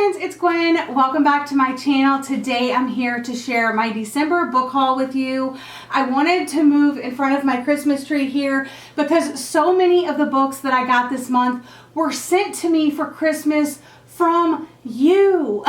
friends, it's Gwen. Welcome back to my channel. Today I'm here to share my December book haul with you. I wanted to move in front of my Christmas tree here because so many of the books that I got this month were sent to me for Christmas from you.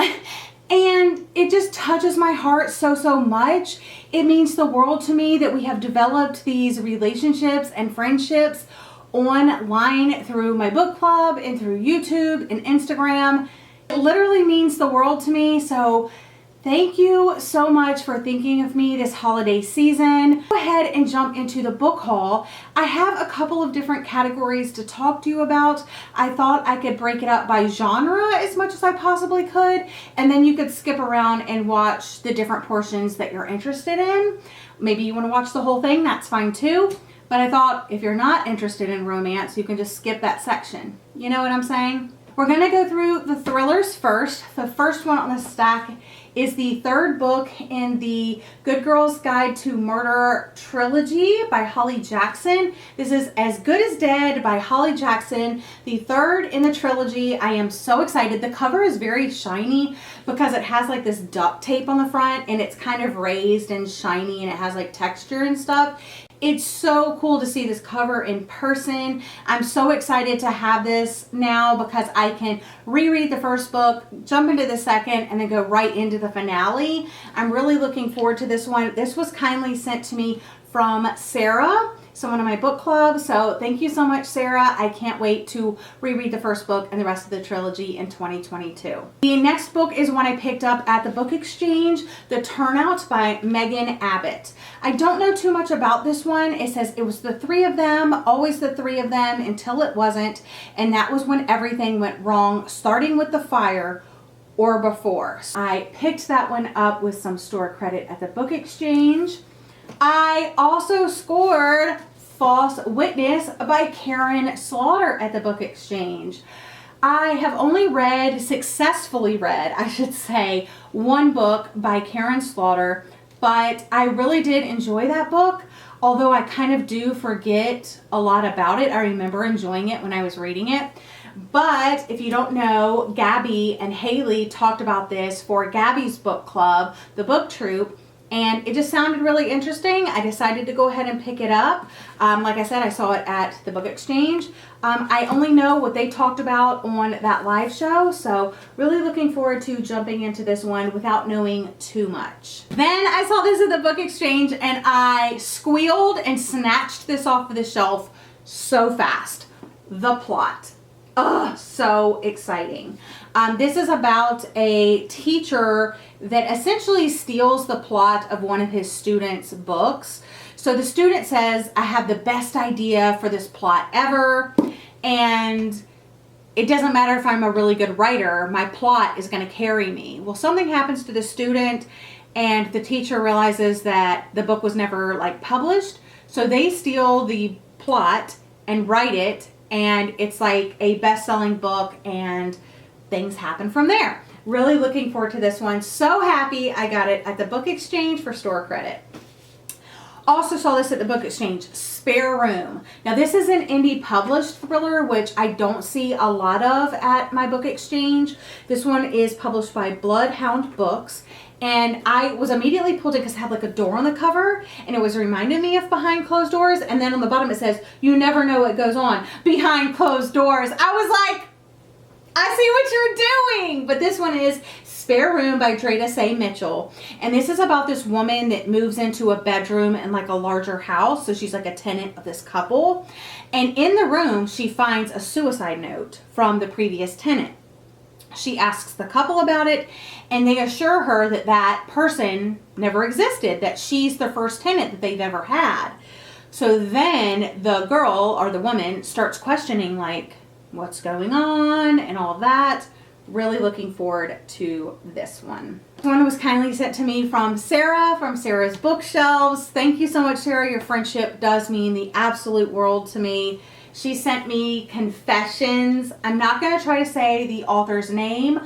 And it just touches my heart so much. It means the world to me that we have developed these relationships and friendships online through my book club and through YouTube and Instagram. It literally means the world to me. So thank you so much for thinking of me this holiday season. Go ahead and jump into the book haul. I have a couple of different categories to talk to you about. I thought I could break it up by genre as much as I possibly could, and then you could skip around and watch the different portions that you're interested in. Maybe you want to watch the whole thing, that's fine too. But I thought if you're not interested in romance, you can just skip that section. You know what I'm saying? We're going to go through the thrillers first. The first one on the stack is the third book in the Good Girl's Guide to Murder trilogy by Holly Jackson. This is As Good as Dead by Holly Jackson, the third in the trilogy. I am so excited. The cover is very shiny because it has like this duct tape on the front and it's kind of raised and shiny and it has like texture and stuff. It's so cool to see this cover in person. I'm so excited to have this now because I can reread the first book, jump into the second, and then go right into the finale. I'm really looking forward to this one. This was kindly sent to me from Sarah, someone in my book club. So thank you so much, Sarah. I can't wait to reread the first book and the rest of the trilogy in 2022. The next book is one I picked up at the book exchange, The Turnout by Megan Abbott. I don't know too much about this one. It says it was the three of them, always the three of them until it wasn't. And that was when everything went wrong, starting with the fire or before. So I picked that one up with some store credit at the book exchange. I also scored False Witness by Karen Slaughter at the book exchange. I have only successfully read, I should say, one book by Karen Slaughter, but I really did enjoy that book, although I kind of do forget a lot about it. I remember enjoying it when I was reading it. But if you don't know, Gabby and Haley talked about this for Gabby's book club, the book troop, and it just sounded really interesting. I decided to go ahead and pick it up. Like I said, I saw it at the book exchange. I only know what they talked about on that live show, so really looking forward to jumping into this one without knowing too much. Then I saw this at the book exchange and I squealed and snatched this off of the shelf so fast. The Plot. Oh, so exciting. This is about a teacher that essentially steals the plot of one of his students' books. So the student says, I have the best idea for this plot ever, and it doesn't matter if I'm a really good writer, my plot is going to carry me. Well, something happens to the student and the teacher realizes that the book was never published. So they steal the plot and write it, and it's like a best-selling book and things happen from there. Really looking forward to this one. So happy I got it at the book exchange for store credit. Also saw this at the book exchange, Spare Room. Now this is an indie published thriller, which I don't see a lot of at my book exchange. This one is published by Bloodhound Books. And I was immediately pulled in because it had a door on the cover and it was reminding me of Behind Closed Doors. And then on the bottom it says, you never know what goes on behind closed doors. I was like, I see what you're doing. But this one is Spare Room by 𝒕𝒊𝒏𝒌𝒔 Mitchell. And this is about this woman that moves into a bedroom in a larger house. So she's a tenant of this couple. And in the room, she finds a suicide note from the previous tenant. She asks the couple about it and they assure her that that person never existed, that she's the first tenant that they've ever had. So then the girl or the woman starts questioning what's going on and all of that. Really looking forward to this one. This one was kindly sent to me from Sarah, from Sarah's Bookshelves. Thank you so much, Sarah. Your friendship does mean the absolute world to me. She sent me Confessions. I'm not going to try to say the author's name.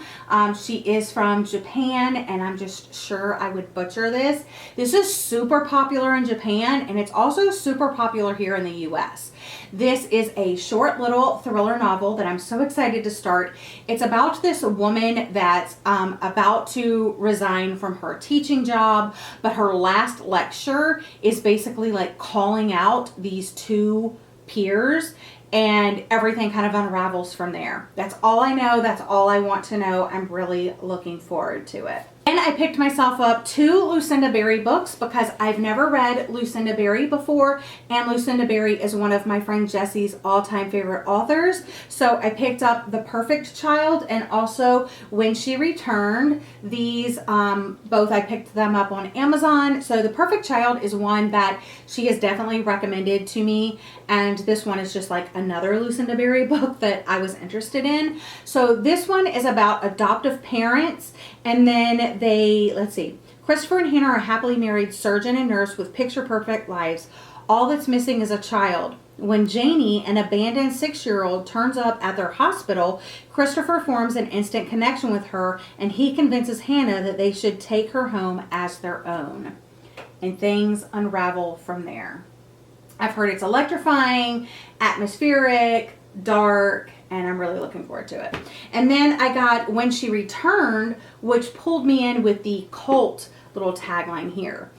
She is from Japan, and I'm just sure I would butcher this. This is super popular in Japan, and it's also super popular here in the US. This is a short little thriller novel that I'm so excited to start. It's about this woman that's about to resign from her teaching job, but her last lecture is basically like calling out these two peers, and everything kind of unravels from there. That's all I know. That's all I want to know. I'm really looking forward to it. And I picked myself up 2 Lucinda Berry books because I've never read Lucinda Berry before, and Lucinda Berry is one of my friend Jessie's all-time favorite authors. So I picked up The Perfect Child and also When She Returned. These both, I picked them up on Amazon. So The Perfect Child is one that she has definitely recommended to me, and this one is just like another Lucinda Berry book that I was interested in. So this one is about adoptive parents, and then let's see, Christopher and Hannah are a happily married surgeon and nurse with picture-perfect lives. All that's missing is a child. When Janie, an abandoned 6-year-old, turns up at their hospital, Christopher forms an instant connection with her, and he convinces Hannah that they should take her home as their own. And things unravel from there. I've heard it's electrifying, atmospheric, dark, and I'm really looking forward to it. And then I got When She Returned, which pulled me in with the cult little tagline here.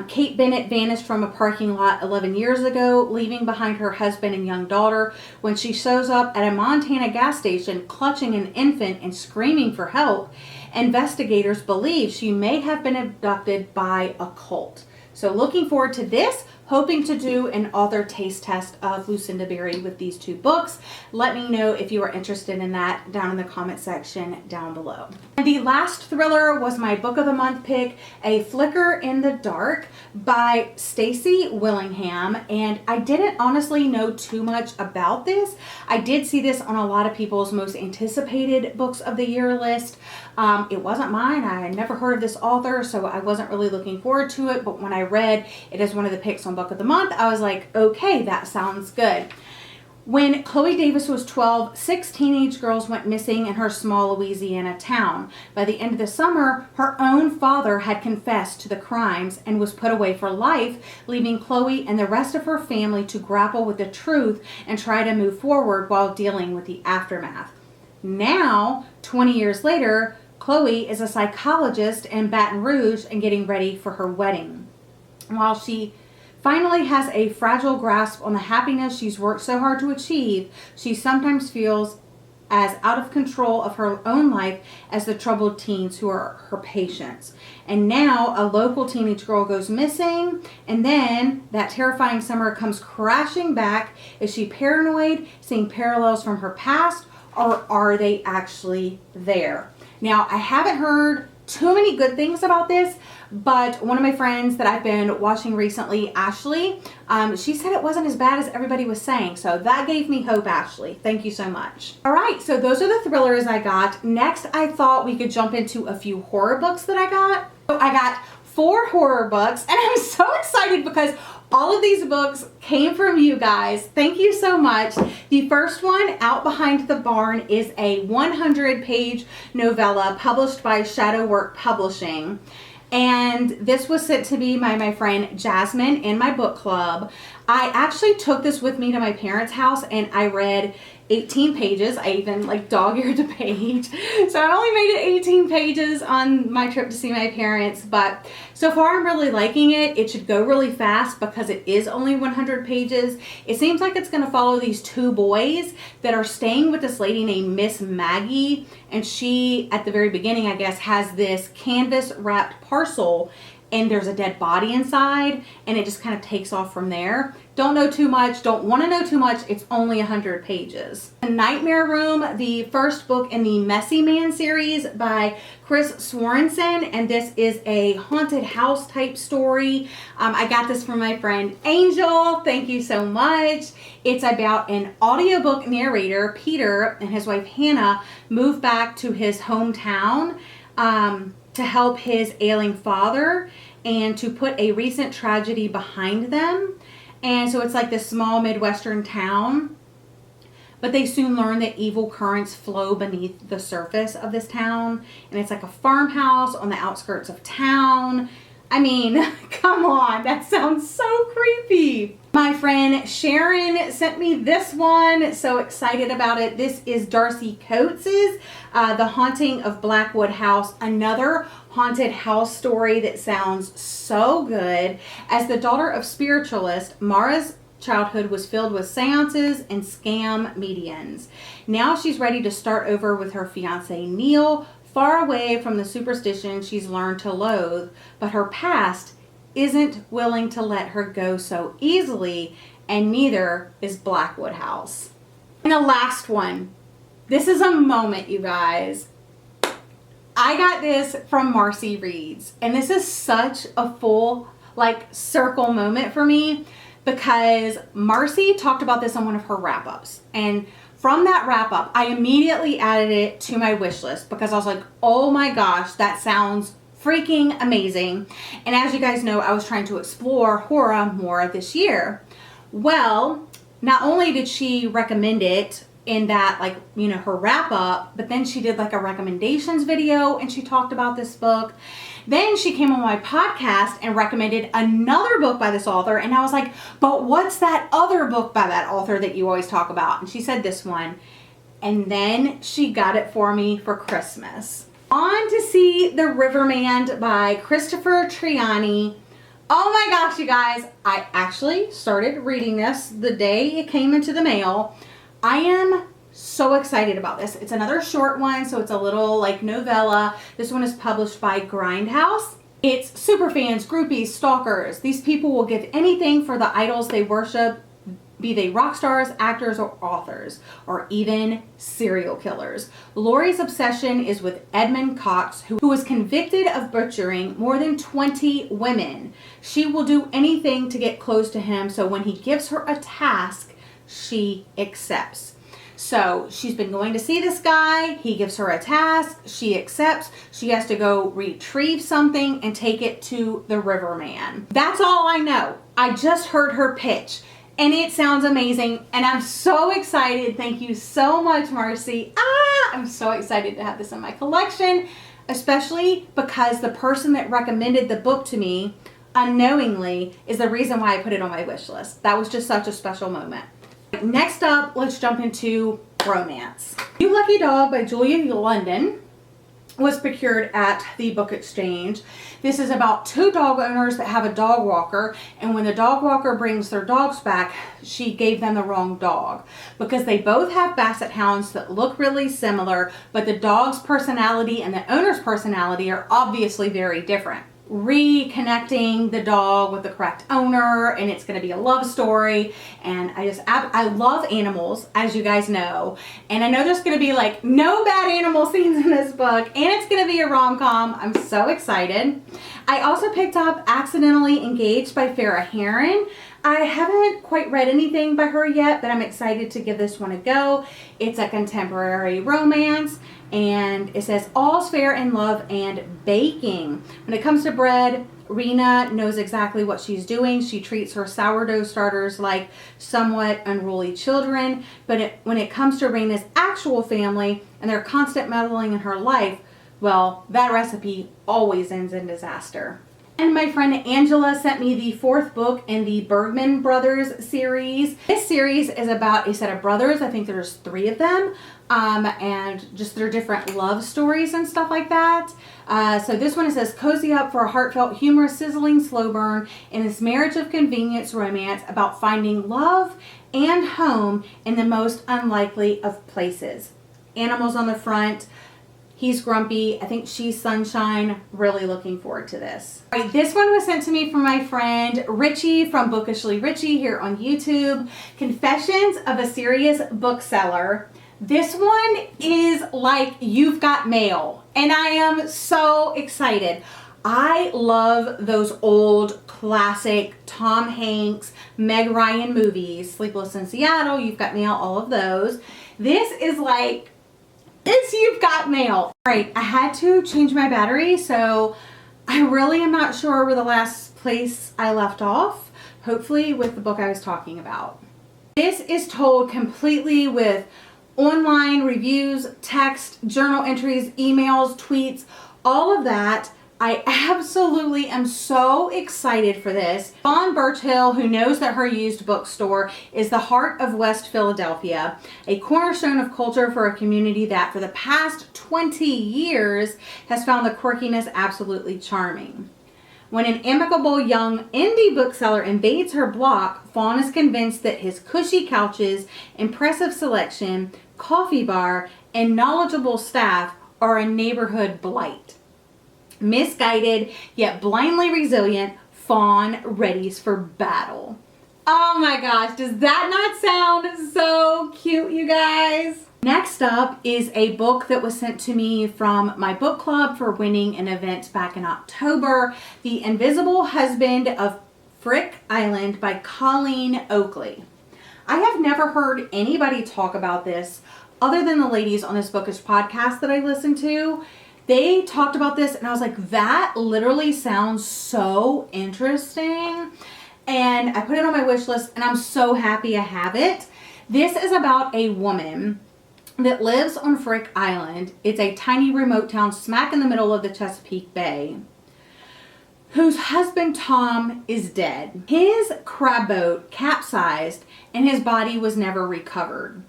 Kate Bennett vanished from a parking lot 11 years ago, leaving behind her husband and young daughter. When she shows up at a Montana gas station, clutching an infant and screaming for help, investigators believe she may have been abducted by a cult. So looking forward to this. Hoping to do an author taste test of Lucinda Berry with these 2 books. Let me know if you are interested in that down in the comment section down below. And the last thriller was my book of the month pick, A Flicker in the Dark by Stacy Willingham. And I didn't honestly know too much about this. I did see this on a lot of people's most anticipated books of the year list. It wasn't mine. I had never heard of this author, so I wasn't really looking forward to it. But when I read it as one of the picks on Book of the Month, I was like, okay, that sounds good. When Chloe Davis was 12, 6 teenage girls went missing in her small Louisiana town. By the end of the summer, her own father had confessed to the crimes and was put away for life, leaving Chloe and the rest of her family to grapple with the truth and try to move forward while dealing with the aftermath. Now, 20 years later, Chloe is a psychologist in Baton Rouge and getting ready for her wedding. While she finally has a fragile grasp on the happiness she's worked so hard to achieve, she sometimes feels as out of control of her own life as the troubled teens who are her patients. And now a local teenage girl goes missing, and then that terrifying summer comes crashing back. Is she paranoid, seeing parallels from her past, or are they actually there? Now, I haven't heard too many good things about this, but one of my friends that I've been watching recently, Ashley, she said it wasn't as bad as everybody was saying. So that gave me hope, Ashley. Thank you so much. All right, so those are the thrillers I got. Next, I thought we could jump into a few horror books that I got. So I got 4 horror books, and I'm so excited because all of these books came from you guys. Thank you so much. The first one, Out Behind the Barn, is a 100-page novella published by Shadowwork Publishing. And this was sent to me by my friend Jasmine in my book club. I actually took this with me to my parents' house and I read 18 pages. I even like dog-eared the page. So I only made it 18 pages on my trip to see my parents, but so far I'm really liking it. It should go really fast because it is only 100 pages. It seems like it's going to follow these 2 boys that are staying with this lady named Miss Maggie, and she, at the very beginning, I guess, has this canvas wrapped parcel and there's a dead body inside, and it just kind of takes off from there. Don't know too much, don't want to know too much. It's only 100 pages. The Nightmare Room, the first book in the Messy Man series by Chris Swarenson, and this is a haunted house type story. I got this from my friend Angel. Thank you so much. It's about an audiobook narrator, Peter, and his wife Hannah move back to his hometown to help his ailing father and to put a recent tragedy behind them. And so it's like this small Midwestern town, but they soon learn that evil currents flow beneath the surface of this town. And it's like a farmhouse on the outskirts of town. I mean, come on, that sounds so creepy. My friend Sharon sent me this one. So excited about it. This is Darcy Coates's The Haunting of Blackwood House. Another haunted house story that sounds so good. As the daughter of spiritualist, Mara's childhood was filled with seances and scam mediums. Now she's ready to start over with her fiance Neil, far away from the superstition she's learned to loathe, but her past isn't willing to let her go so easily, and neither is Blackwood House. And the last one. This is a moment, you guys. I got this from Marcy Reads, and this is such a full circle moment for me because Marcy talked about this on one of her wrap-ups, and from that wrap-up I immediately added it to my wish list because I was like, oh my gosh, that sounds freaking amazing. And as you guys know, I was trying to explore horror more this year. Well, not only did she recommend it in that, her wrap up, but then she did a recommendations video and she talked about this book. Then she came on my podcast and recommended another book by this author, and I was like, but what's that other book by that author that you always talk about? And she said this one, and then she got it for me for Christmas. On to see The Riverman by Christopher Triani. Oh my gosh, you guys, I actually started reading this the day it came into the mail. I am so excited about this. It's another short one, so it's a little novella. This one is published by Grindhouse. It's superfans, groupies, stalkers. These people will give anything for the idols they worship, be they rock stars, actors, or authors, or even serial killers. Lori's obsession is with Edmund Cox, who was convicted of butchering more than 20 women. She will do anything to get close to him, so when he gives her a task, she accepts. So she's been going to see this guy, he gives her a task, she accepts, she has to go retrieve something and take it to the Riverman. That's all I know. I just heard her pitch. And it sounds amazing, and I'm so excited. Thank you so much, Marcy. I'm so excited to have this in my collection, especially because the person that recommended the book to me unknowingly is the reason why I put it on my wish list. That was just such a special moment. Next up, let's jump into romance. You Lucky Dog by Julia London was procured at the book exchange. This is about two dog owners that have a dog walker, and when the dog walker brings their dogs back, she gave them the wrong dog because they both have basset hounds that look really similar, but the dog's personality and the owner's personality are obviously very different. Reconnecting the dog with the correct owner, and it's going to be a love story. And I love animals, as you guys know, and I know there's going to be no bad animal scenes in this book, and it's going to be a rom-com. I'm so excited. I also picked up Accidentally Engaged by Farrah Heron. I haven't quite read anything by her yet, but I'm excited to give this one a go. It's a contemporary romance, and it says all's fair in love and baking. When it comes to bread, Rena knows exactly what she's doing. She treats her sourdough starters like somewhat unruly children, but when it comes to Rena's actual family and their constant meddling in her life, well, that recipe always ends in disaster. And my friend Angela sent me the fourth book in the Bergman Brothers series. This series is about a set of brothers. I think there's 3 of them, and just their different love stories and stuff like that. So this one, it says, cozy up for a heartfelt, humorous, sizzling slow burn in this marriage of convenience romance about finding love and home in the most unlikely of places. Animals on the front. He's grumpy. I think she's sunshine. Really looking forward to this. All right, this one was sent to me from my friend Richie from Bookishly Richie here on YouTube. Confessions of a Serious Bookseller. This one is like You've Got Mail, and I am so excited. I love those old classic Tom Hanks, Meg Ryan movies, Sleepless in Seattle, You've Got Mail, all of those. This is it's You've Got Mail. All right, I had to change my battery, so I really am not sure where the last place I left off. Hopefully with the book I was talking about. This is told completely with online reviews, text, journal entries, emails, tweets, all of that. I absolutely am so excited for this. Fawn Birchhill, who knows that her used bookstore is the heart of West Philadelphia, a cornerstone of culture for a community that for the past 20 years has found the quirkiness absolutely charming. When an amicable young indie bookseller invades her block, Fawn is convinced that his cushy couches, impressive selection, coffee bar, and knowledgeable staff are a neighborhood blight. Misguided, yet blindly resilient, Fawn readies for battle. Oh my gosh, does that not sound so cute, you guys? Next up is a book that was sent to me from my book club for winning an event back in October, The Invisible Husband of Frick Island by Colleen Oakley. I have never heard anybody talk about this other than the ladies on this bookish podcast that I listen to. They talked about this and I was like, that literally sounds so interesting. And I put it on my wish list and I'm so happy I have it. This is about a woman that lives on Frick Island. It's a tiny remote town smack in the middle of the Chesapeake Bay, whose husband Tom is dead. His crab boat capsized and his body was never recovered.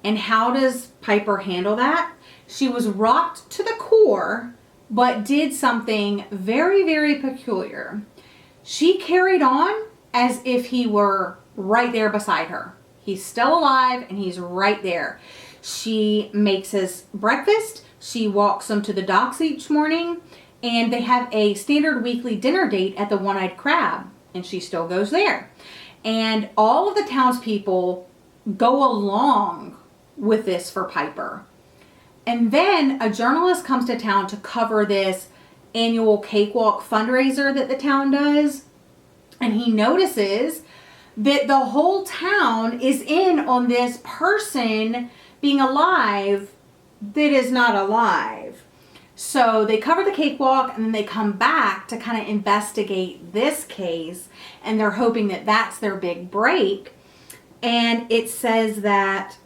And how does Piper handle that? She was rocked to the core, but did something very, very peculiar. She carried on as if he were right there beside her. He's still alive and he's right there. She makes his breakfast. She walks him to the docks each morning, and they have a standard weekly dinner date at the One-Eyed Crab, and she still goes there. And all of the townspeople go along with this for Piper. And then a journalist comes to town to cover this annual cakewalk fundraiser that the town does. And he notices that the whole town is in on this person being alive that is not alive. So they cover the cakewalk and then they come back to kind of investigate this case. And they're hoping that that's their big break. And it says that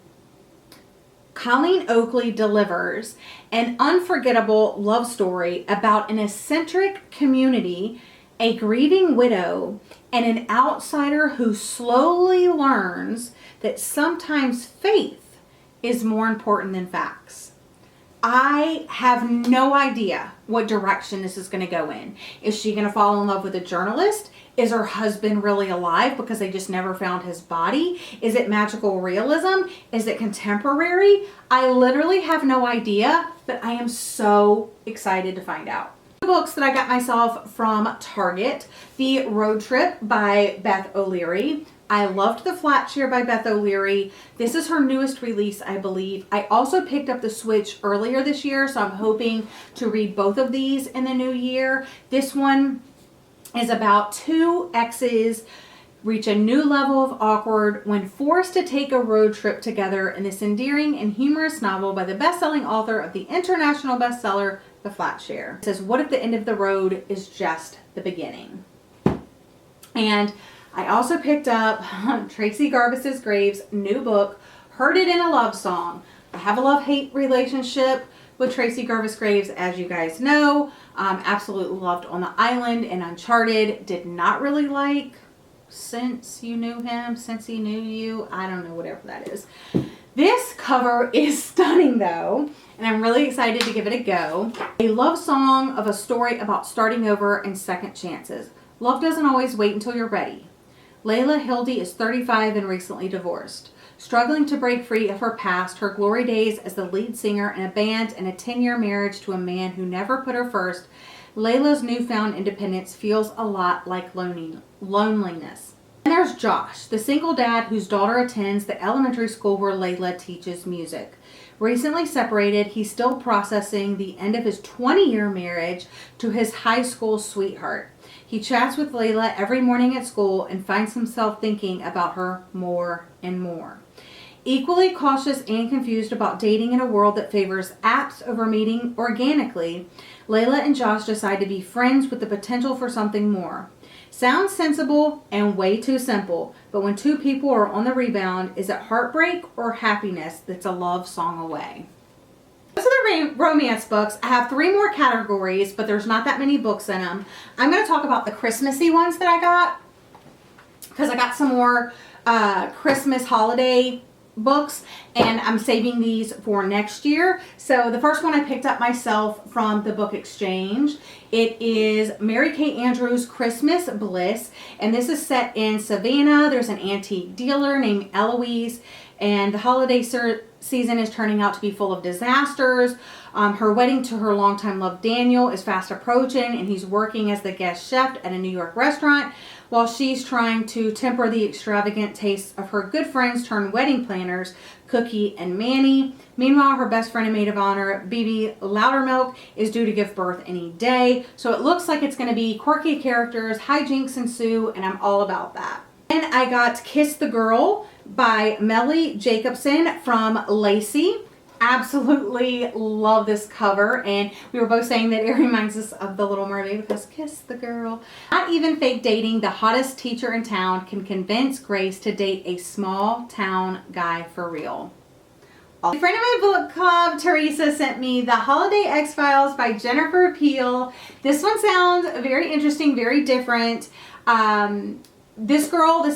Colleen Oakley delivers an unforgettable love story about an eccentric community, a grieving widow, and an outsider who slowly learns that sometimes faith is more important than facts. I have no idea what direction this is going to go in. Is she going to fall in love with a journalist? Is her husband really alive because they just never found his body? Is it magical realism? Is it contemporary? I literally have no idea, but I am so excited to find out. The books that I got myself from Target: The Road Trip by Beth O'Leary. I loved The Flat Chair by Beth O'Leary. This is her newest release, I believe. I also picked up The Switch earlier this year, so I'm hoping to read both of these in the new year. This one is about two exes reach a new level of awkward when forced to take a road trip together in this endearing and humorous novel by the best-selling author of the international bestseller, The Flat Chair. It says, what if the end of the road is just the beginning? And I also picked up Tracy Graves' new book, Heard It in a Love Song. I have a love-hate relationship with Tracy Graves, as you guys know. Absolutely loved On the Island and Uncharted. Did not really like Since You Knew Him, Since He Knew You. I don't know, whatever that is. This cover is stunning though, and I'm really excited to give it a go. A love song of a story about starting over and second chances. Love doesn't always wait until you're ready. Layla Hildy is 35 and recently divorced. Struggling to break free of her past, her glory days as the lead singer in a band, and a 10-year marriage to a man who never put her first, Layla's newfound independence feels a lot like loneliness. And there's Josh, the single dad whose daughter attends the elementary school where Layla teaches music. Recently separated, he's still processing the end of his 20-year marriage to his high school sweetheart. He chats with Layla every morning at school and finds himself thinking about her more and more. Equally cautious and confused about dating in a world that favors apps over meeting organically, Layla and Josh decide to be friends with the potential for something more. Sounds sensible and way too simple, but when two people are on the rebound, is it heartbreak or happiness that's a love song away? Those are the romance books. I have 3 more categories, but there's not that many books in them. I'm going to talk about the Christmassy ones that I got, because I got some more Christmas holiday books, and I'm saving these for next year. So the first one I picked up myself from the Book Exchange. It is Mary Kay Andrews' Christmas Bliss, and this is set in Savannah. There's an antique dealer named Eloise, and the holiday season is turning out to be full of disasters. Her wedding to her longtime love Daniel is fast approaching, and he's working as the guest chef at a New York restaurant while she's trying to temper the extravagant tastes of her good friends turned wedding planners, Cookie and Manny. Meanwhile, her best friend and maid of honor, gbshortcake, is due to give birth any day. So it looks like it's going to be quirky characters, hijinks ensue, and I'm all about that. And I got Kiss the Girl by Melly Jacobson from Lacey. Absolutely love this cover, and we were both saying that it reminds us of The Little Mermaid because kiss the girl. Not even fake dating, the hottest teacher in town can convince Grace to date a small town guy for real. A friend of my book club, Teresa, sent me The Holiday X-Files by Jennifer Peel. This one sounds very interesting, very different. This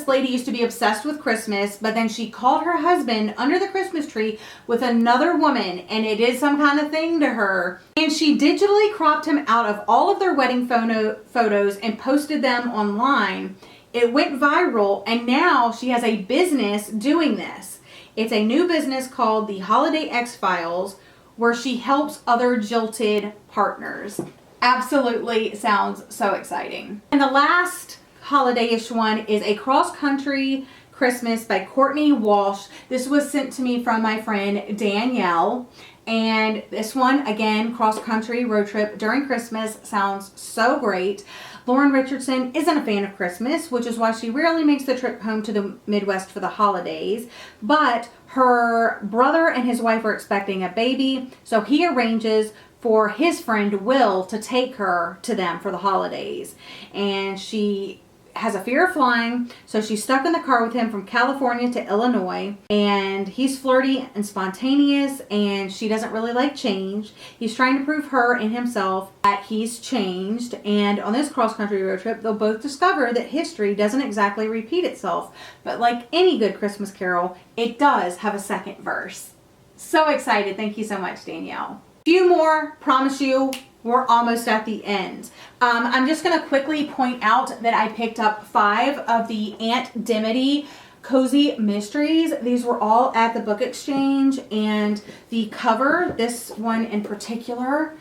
lady used to be obsessed with Christmas, but then she called her husband under the Christmas tree with another woman, and it did some kind of thing to her. And she digitally cropped him out of all of their wedding photos and posted them online. It went viral, and now she has a business doing this. It's a new business called The Holiday X-Files, where she helps other jilted partners. Absolutely sounds so exciting. And the last holiday-ish one is A Cross-Country Christmas by Courtney Walsh. This was sent to me from my friend Danielle, and this one, again, cross-country road trip during Christmas, sounds so great. Lauren Richardson isn't a fan of Christmas, which is why she rarely makes the trip home to the Midwest for the holidays, but her brother and his wife are expecting a baby, so he arranges for his friend Will to take her to them for the holidays. And she has a fear of flying, so she's stuck in the car with him from California to Illinois, and he's flirty and spontaneous, and she doesn't really like change. He's trying to prove her and himself that he's changed, and on this cross-country road trip, they'll both discover that history doesn't exactly repeat itself, but like any good Christmas carol, it does have a second verse. So excited. Thank you so much, Danielle. Few more, promise you. We're almost at the end. I'm just going to quickly point out that I picked up 5 of the Aunt Dimity Cozy Mysteries. These were all at the Book Exchange, and the cover, this one in particular,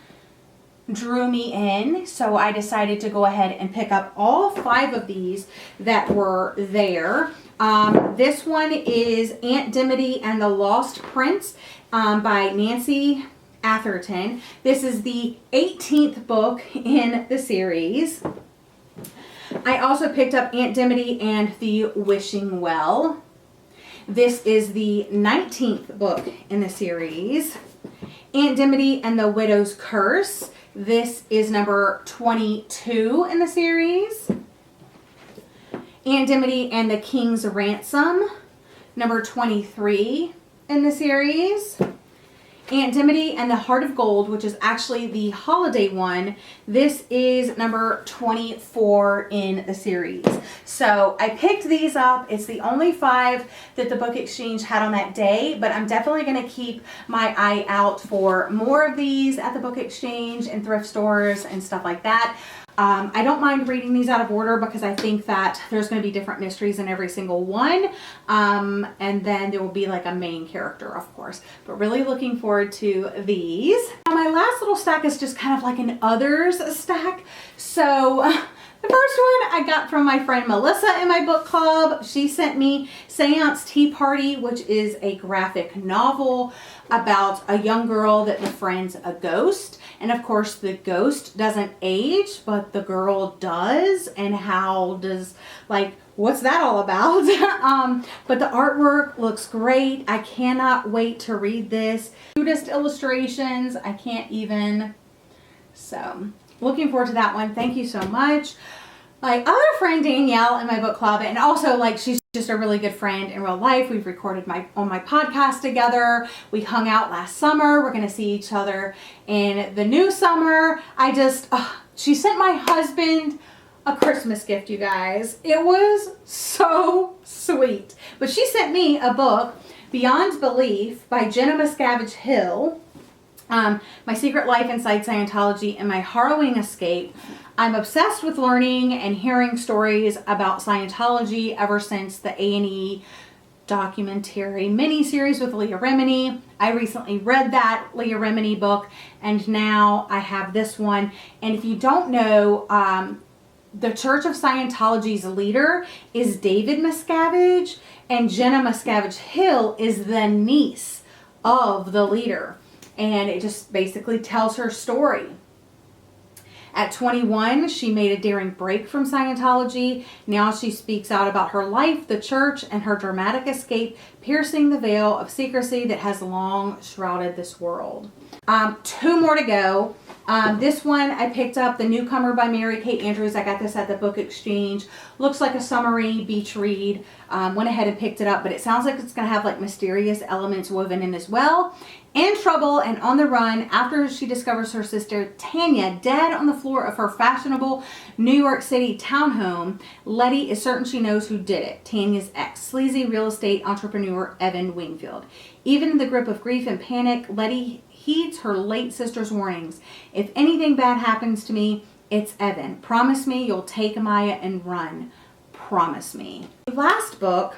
drew me in, so I decided to go ahead and pick up all 5 of these that were there. This one is Aunt Dimity and the Lost Prince by Nancy Atherton. This is the 18th book in the series. I also picked up Aunt Dimity and the Wishing Well. This is the 19th book in the series. Aunt Dimity and the Widow's Curse. This is number 22 in the series. Aunt Dimity and the King's Ransom, number 23 in the series. Aunt Dimity and the Heart of Gold, which is actually the holiday one. This is number 24 in the series. So I picked these up. It's the only 5 that the Book Exchange had on that day, but I'm definitely going to keep my eye out for more of these at the Book Exchange and thrift stores and stuff like that. I don't mind reading these out of order because I think that there's going to be different mysteries in every single one. And then there will be like a main character, of course. But really looking forward to these. Now, my last little stack is just kind of like an others stack. So the first one I got from my friend Melissa in my book club. She sent me Seance Tea Party, which is a graphic novel about a young girl that befriends a ghost. And of course the ghost doesn't age, but the girl does. And how does, like, what's that all about? But the artwork looks great. I cannot wait to read this. Cutest illustrations. I can't even. So looking forward to that one. Thank you so much. my other friend Danielle in my book club, and also like she's just a really good friend in real life. We've recorded on my podcast together. We hung out last summer. We're going to see each other in the new summer. She sent my husband a Christmas gift, you guys. It was so sweet. But she sent me a book, Beyond Belief by Jenna Miscavige Hill. My Secret Life Inside Scientology and My Harrowing Escape. I'm obsessed with learning and hearing stories about Scientology ever since the A&E documentary mini-series with Leah Remini. I recently read that Leah Remini book, and now I have this one. And if you don't know, the Church of Scientology's leader is David Miscavige, and Jenna Miscavige Hill is the niece of the leader. And it just basically tells her story. At 21, she made a daring break from Scientology. Now she speaks out about her life, the church, and her dramatic escape, piercing the veil of secrecy that has long shrouded this world. 2 more to go. This one I picked up, The Newcomer by Mary Kate Andrews. I got this at the book exchange. Looks like a summery beach read. Went ahead and picked it up, but it sounds like it's going to have like mysterious elements woven in as well. In trouble and on the run after she discovers her sister Tanya dead on the floor of her fashionable New York City townhome, Letty is certain she knows who did it, Tanya's ex, sleazy real estate entrepreneur Evan Wingfield. Even in the grip of grief and panic, Letty heeds her late sister's warnings. If anything bad happens to me, it's Evan. Promise me you'll take Maya and run. Promise me. The last book,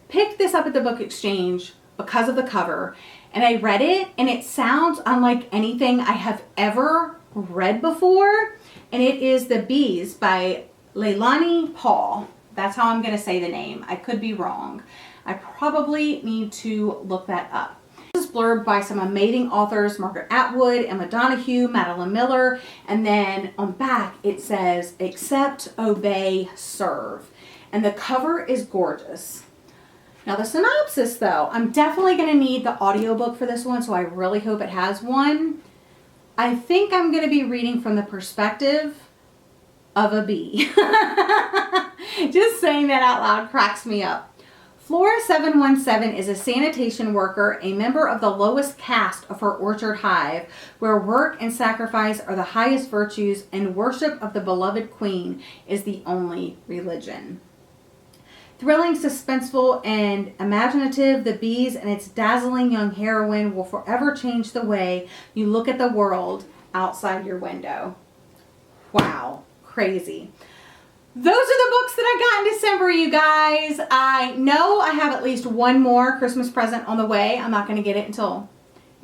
picked this up at the book exchange because of the cover, and I read it, and it sounds unlike anything I have ever read before, and it is The Bees by Leilani Paul. That's how I'm going to say the name. I could be wrong. I probably need to look that up. This is blurb by some amazing authors, Margaret Atwood, Emma Donoghue, Madeline Miller, and then on back it says, accept, obey, serve. And the cover is gorgeous. Now the synopsis though, I'm definitely going to need the audiobook for this one, so I really hope it has one. I think I'm going to be reading from the perspective of a bee. Just saying that out loud cracks me up. Flora 717 is a sanitation worker, a member of the lowest caste of her orchard hive, where work and sacrifice are the highest virtues and worship of the beloved queen is the only religion. Thrilling, suspenseful, and imaginative, The Bees and its dazzling young heroine will forever change the way you look at the world outside your window. Wow, crazy. Those are the books that I got in December, you guys. I know I have at least one more Christmas present on the way. I'm not going to get it until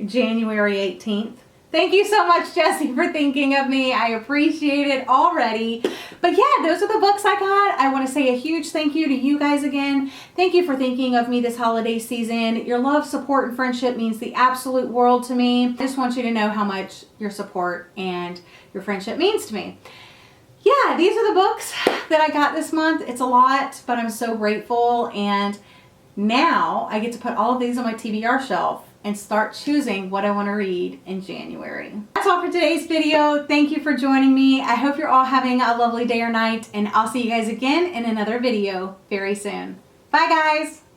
January 18th. Thank you so much, Jessie, for thinking of me. I appreciate it already. But yeah, those are the books I got. I want to say a huge thank you to you guys again. Thank you for thinking of me this holiday season. Your love, support, and friendship means the absolute world to me. I just want you to know how much your support and your friendship means to me. Yeah, these are the books that I got this month. It's a lot, but I'm so grateful. And now I get to put all of these on my TBR shelf and start choosing what I want to read in January. That's all for today's video. Thank you for joining me. I hope you're all having a lovely day or night, and I'll see you guys again in another video very soon. Bye guys.